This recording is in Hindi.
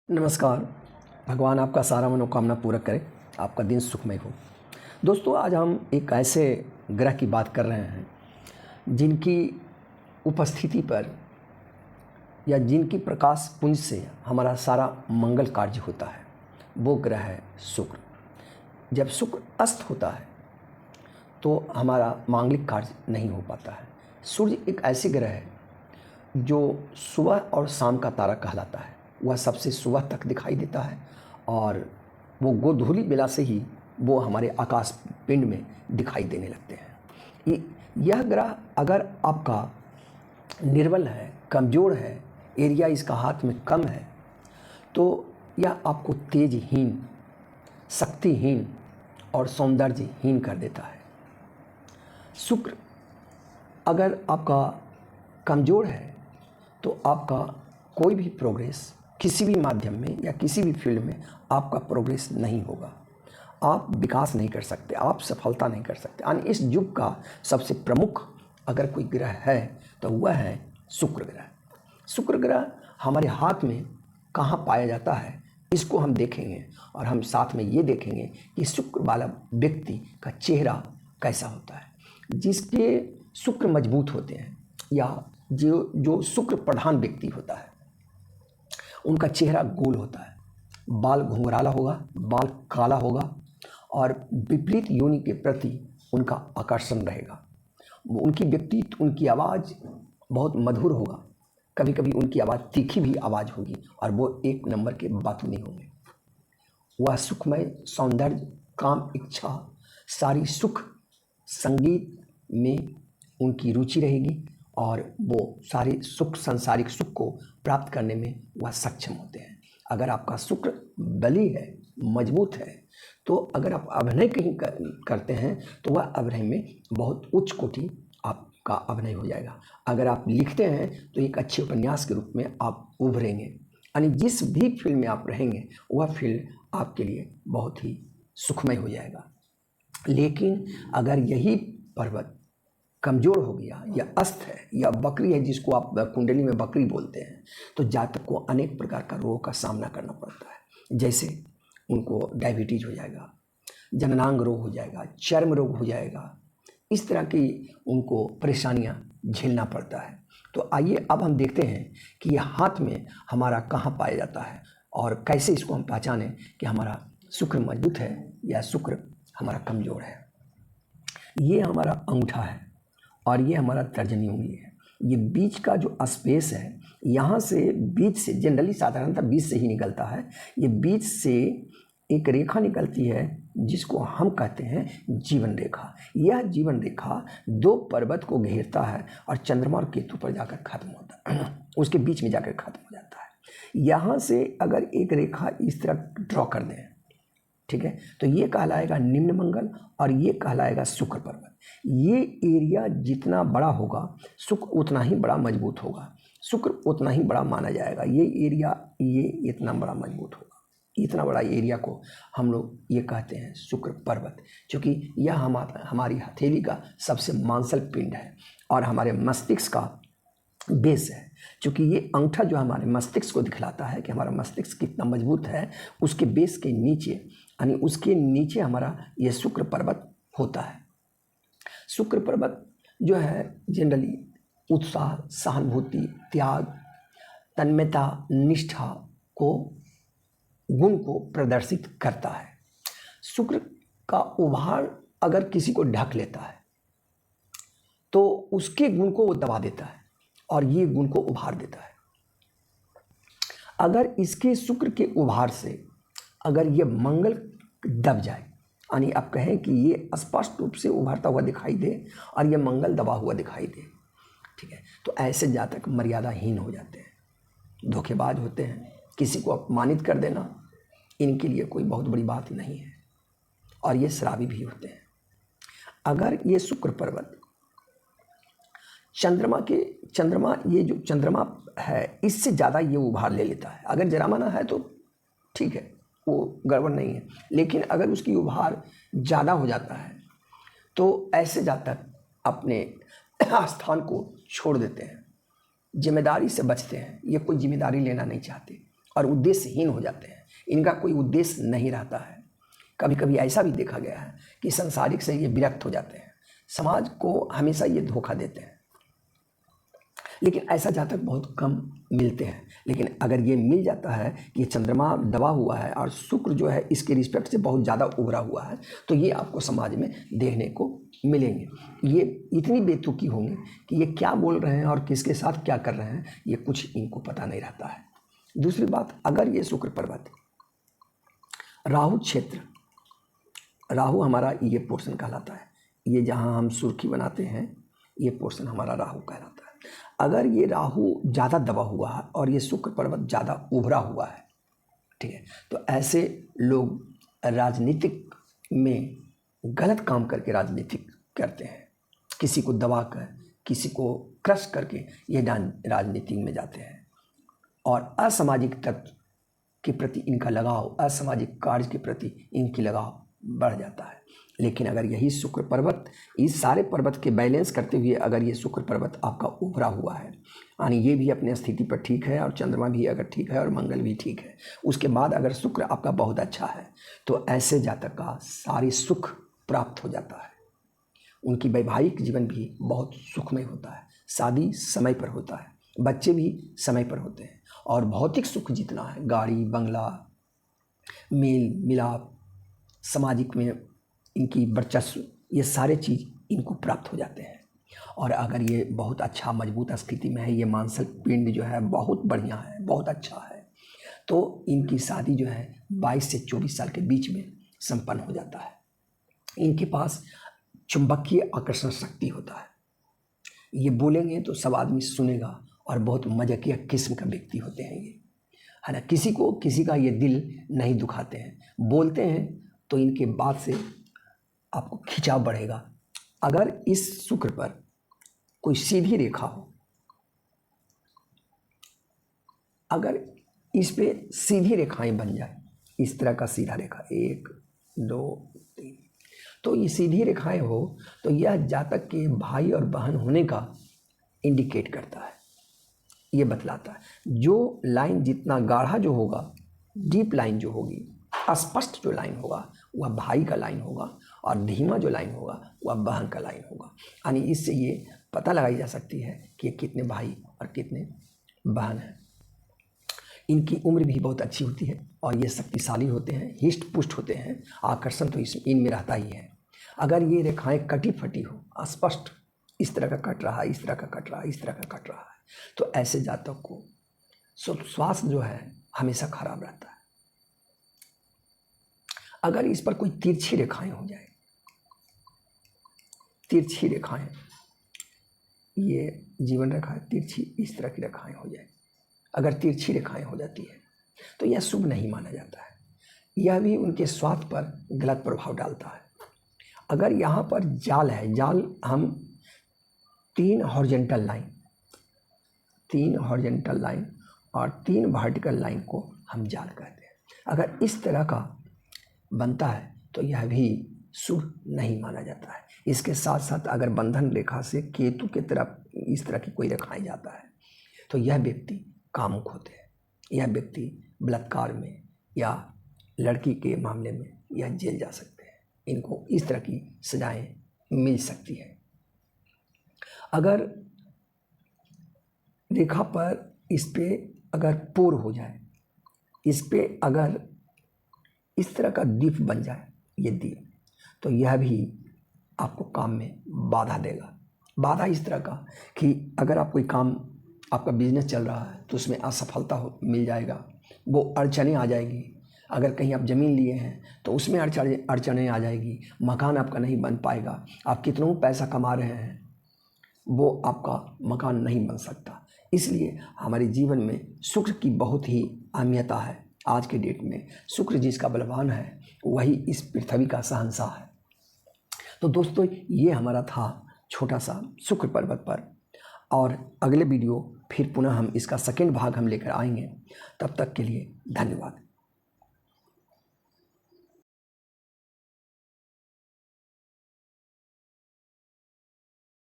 नमस्कार। भगवान आपका सारा मनोकामना पूरा करे, आपका दिन सुखमय हो। दोस्तों, आज हम एक ऐसे ग्रह की बात कर रहे हैं जिनकी उपस्थिति पर या जिनकी प्रकाश पुंज से हमारा सारा मंगल कार्य होता है। वो ग्रह है शुक्र। जब शुक्र अस्त होता है तो हमारा मांगलिक कार्य नहीं हो पाता है। सूर्य एक ऐसे ग्रह है जो सुबह और शाम का तारा कहलाता है। वह सबसे सुबह तक दिखाई देता है और वो गोधूली बेला से ही वो हमारे आकाश पिंड में दिखाई देने लगते हैं। यह ग्रह अगर आपका निर्बल है, कमज़ोर है, एरिया इसका हाथ में कम है, तो यह आपको तेजहीन, शक्तिहीन और सौंदर्यहीन कर देता है। शुक्र अगर आपका कमज़ोर है तो आपका कोई भी प्रोग्रेस किसी भी माध्यम में या किसी भी फील्ड में आपका प्रोग्रेस नहीं होगा। आप विकास नहीं कर सकते, आप सफलता नहीं कर सकते। यानी इस युग का सबसे प्रमुख अगर कोई ग्रह है तो वह है शुक्र ग्रह। शुक्र ग्रह हमारे हाथ में कहाँ पाया जाता है इसको हम देखेंगे और हम साथ में ये देखेंगे कि शुक्र वाला व्यक्ति का चेहरा कैसा होता है। जिसके शुक्र मजबूत होते हैं या जो शुक्र प्रधान व्यक्ति होता है उनका चेहरा गोल होता है, बाल घुंघराला होगा, बाल काला होगा और विपरीत योनि के प्रति उनका आकर्षण रहेगा। उनकी व्यक्तित्व, उनकी आवाज़ बहुत मधुर होगा। कभी कभी उनकी आवाज़ तीखी भी आवाज़ होगी और वो एक नंबर के बातूनी होंगे। वह सुखमय, सौंदर्य, काम, इच्छा, सारी सुख, संगीत में उनकी रुचि रहेगी और वो सारे सुख, सांसारिक सुख को प्राप्त करने में वह सक्षम होते हैं। अगर आपका शुक्र बली है, मजबूत है, तो अगर आप अभिनय कहीं करते हैं तो वह अभिनय में बहुत उच्च कोटि आपका अभिनय हो जाएगा। अगर आप लिखते हैं तो एक अच्छे उपन्यास के रूप में आप उभरेंगे। यानी जिस भी फील्ड में आप रहेंगे वह फील्ड आपके लिए बहुत ही सुखमय हो जाएगा। लेकिन अगर यही पर्वत कमज़ोर हो गया या अस्त है या बकरी है, जिसको आप कुंडली में बकरी बोलते हैं, तो जातक को अनेक प्रकार का रोग का सामना करना पड़ता है। जैसे उनको डायबिटीज हो जाएगा, जननांग रोग हो जाएगा, चर्म रोग हो जाएगा। इस तरह की उनको परेशानियां झेलना पड़ता है। तो आइए अब हम देखते हैं कि यह हाथ में हमारा कहाँ पाया जाता है और कैसे इसको हम पहचानें कि हमारा शुक्र मजबूत है या शुक्र हमारा कमज़ोर है। ये हमारा अंगूठा है और ये हमारा तर्जनी उंगली है। ये बीच का जो स्पेस है, यहाँ से बीच से जनरली साधारणतः बीच से ही निकलता है। ये बीच से एक रेखा निकलती है जिसको हम कहते हैं जीवन रेखा। यह जीवन रेखा दो पर्वत को घेरता है और चंद्रमा और केतु पर जाकर खत्म होता है, उसके बीच में जाकर खत्म हो जाता है। यहाँ से अगर एक रेखा इस तरह ड्रॉ कर दें, ठीक है, तो ये कहलाएगा निम्न मंगल और ये कहलाएगा शुक्र पर्वत। ये एरिया जितना बड़ा होगा शुक्र उतना ही बड़ा मजबूत होगा, शुक्र उतना ही बड़ा माना जाएगा। ये एरिया ये इतना बड़ा मजबूत होगा। इतना बड़ा एरिया को हम लोग ये कहते हैं शुक्र पर्वत, क्योंकि यह हमारी हथेली का सबसे मांसल पिंड है और हमारे मस्तिष्क का बेस है। क्योंकि ये अंगूठा जो हमारे मस्तिष्क को दिखलाता है कि हमारा मस्तिष्क कितना मजबूत है, उसके बेस के नीचे यानी उसके नीचे हमारा ये शुक्र पर्वत होता है। शुक्र पर्वत जो है जनरली उत्साह, सहानुभूति, त्याग, तन्मयता, निष्ठा को गुण को प्रदर्शित करता है। शुक्र का उभार अगर किसी को ढक लेता है तो उसके गुण को वो दबा देता है और ये गुण को उभार देता है। अगर इसके शुक्र के उभार से अगर ये मंगल दब जाए, यानी आप कहें कि ये स्पष्ट रूप से उभरता हुआ दिखाई दे और ये मंगल दबा हुआ दिखाई दे, ठीक है, तो ऐसे जातक मर्यादाहीन हो जाते हैं, धोखेबाज होते हैं। किसी को अपमानित कर देना इनके लिए कोई बहुत बड़ी बात नहीं है और ये शराबी भी होते हैं। अगर ये शुक्र पर्वत चंद्रमा ये जो चंद्रमा है इससे ज़्यादा ये उभार ले लेता है, अगर जरामाना है तो ठीक है, वो गड़बड़ नहीं है। लेकिन अगर उसकी उभार ज़्यादा हो जाता है तो ऐसे जातक अपने स्थान को छोड़ देते हैं, जिम्मेदारी से बचते हैं। ये कोई जिम्मेदारी लेना नहीं चाहते और उद्देश्यहीन हो जाते हैं। इनका कोई उद्देश्य नहीं रहता है। कभी कभी ऐसा भी देखा गया है कि संसारिक से ये विरक्त हो जाते हैं, समाज को हमेशा ये धोखा देते हैं। लेकिन ऐसा जातक बहुत कम मिलते हैं। लेकिन अगर ये मिल जाता है कि चंद्रमा दबा हुआ है और शुक्र जो है इसके रिस्पेक्ट से बहुत ज़्यादा उभरा हुआ है, तो ये आपको समाज में देखने को मिलेंगे। ये इतनी बेतुकी होंगे कि ये क्या बोल रहे हैं और किसके साथ क्या कर रहे हैं, ये कुछ इनको पता नहीं रहता है। दूसरी बात, अगर ये शुक्र पर्वत राहु क्षेत्र, राहु हमारा ये पोर्शन कहलाता है, ये जहाँ हम सुर्खी बनाते हैं ये पोर्शन हमारा राहु कहलाता है। अगर ये राहु ज़्यादा दबा हुआ है और ये शुक्र पर्वत ज़्यादा उभरा हुआ है, ठीक है, तो ऐसे लोग राजनीतिक में गलत काम करके राजनीतिक करते हैं। किसी को दबाकर, किसी को क्रश करके ये राजनीति में जाते हैं और असामाजिक तत्व के प्रति इनका लगाव, असामाजिक कार्य के प्रति इनकी लगाव बढ़ जाता है। लेकिन अगर यही शुक्र पर्वत, इस सारे पर्वत के बैलेंस करते हुए अगर ये शुक्र पर्वत आपका उभरा हुआ है, यानी ये भी अपने स्थिति पर ठीक है और चंद्रमा भी अगर ठीक है और मंगल भी ठीक है, उसके बाद अगर शुक्र आपका बहुत अच्छा है, तो ऐसे जातक का सारी सुख प्राप्त हो जाता है। उनकी वैवाहिक जीवन भी बहुत सुखमय होता है, शादी समय पर होता है, बच्चे भी समय पर होते हैं और भौतिक सुख जितना है, गाड़ी बंगला, मेल मिलाप, सामाजिक में इनकी वर्चस्व, ये सारे चीज़ इनको प्राप्त हो जाते हैं। और अगर ये बहुत अच्छा मजबूत स्थिति में है, ये मांसल पिंड जो है बहुत बढ़िया है, बहुत अच्छा है, तो इनकी शादी जो है 22 से 24 साल के बीच में संपन्न हो जाता है। इनके पास चुंबकीय आकर्षण शक्ति होता है, ये बोलेंगे तो सब आदमी सुनेगा और बहुत मजाकिया किस्म का व्यक्ति होते हैं ये, है ना। किसी का ये दिल नहीं दुखाते हैं, बोलते हैं तो इनके बात से आपको खिंचाव बढ़ेगा। अगर इस शुक्र पर कोई सीधी रेखा हो, अगर इस पे सीधी रेखाएं बन जाए, इस तरह का सीधा रेखा 1 2 3, तो ये सीधी रेखाएं हो तो यह जातक के भाई और बहन होने का इंडिकेट करता है, ये बतलाता है। जो लाइन जितना गाढ़ा जो होगा, डीप लाइन जो होगी, स्पष्ट जो लाइन होगा वह भाई का लाइन होगा और धीमा जो लाइन होगा वह बहन का लाइन होगा। यानी इससे ये पता लगाई जा सकती है कि ये कितने भाई और कितने बहन हैं। इनकी उम्र भी बहुत अच्छी होती है और ये शक्तिशाली होते हैं, हिष्ट पुष्ट होते हैं, आकर्षण तो इनमें रहता ही है। अगर ये रेखाएं कटी फटी हो, अस्पष्ट, इस तरह का कट रहा है, इस तरह का कट रहा है, इस तरह का कट रहा है, तो ऐसे जातक को स्वास्थ्य जो है हमेशा खराब रहता है। अगर इस पर कोई तिरछी रेखाएं हो जाए, तिरछी रेखाएं, ये जीवन रेखा है, तिरछी इस तरह की रेखाएं हो जाए, अगर तिरछी रेखाएं हो जाती है तो यह शुभ नहीं माना जाता है। यह भी उनके स्वास्थ्य पर गलत प्रभाव डालता है। अगर यहाँ पर जाल है, जाल हम 3 हॉरिजॉन्टल लाइन और 3 वर्टिकल लाइन को हम जाल कहते हैं। अगर इस तरह का बनता है तो यह भी शुभ नहीं माना जाता है। इसके साथ साथ अगर बंधन रेखा से केतु के तरफ इस तरह की कोई रेखाएं जाता है तो यह व्यक्ति कामुक होते हैं, यह व्यक्ति बलात्कार में या लड़की के मामले में यह जेल जा सकते हैं, इनको इस तरह की सजाएं मिल सकती है। अगर रेखा पर इस पे अगर पोर हो जाए, इस पे अगर इस तरह का दीप बन जाए, ये दीप, तो यह भी आपको काम में बाधा देगा। बाधा इस तरह का कि अगर आप कोई काम, आपका बिजनेस चल रहा है तो उसमें असफलता मिल जाएगा, वो अड़चनें आ जाएगी। अगर कहीं आप ज़मीन लिए हैं तो उसमें अड़चनें आ जाएगी, मकान आपका नहीं बन पाएगा। आप कितना पैसा कमा रहे हैं वो आपका मकान नहीं बन सकता। इसलिए हमारे जीवन में शुक्र की बहुत ही अहमियता है। आज के डेट में शुक्र जिसका बलवान है वही इस पृथ्वी का शहंशाह है। तो दोस्तों, ये हमारा था छोटा सा शुक्र पर्वत पर, और अगले वीडियो फिर पुनः हम इसका सेकंड भाग हम लेकर आएंगे। तब तक के लिए धन्यवाद।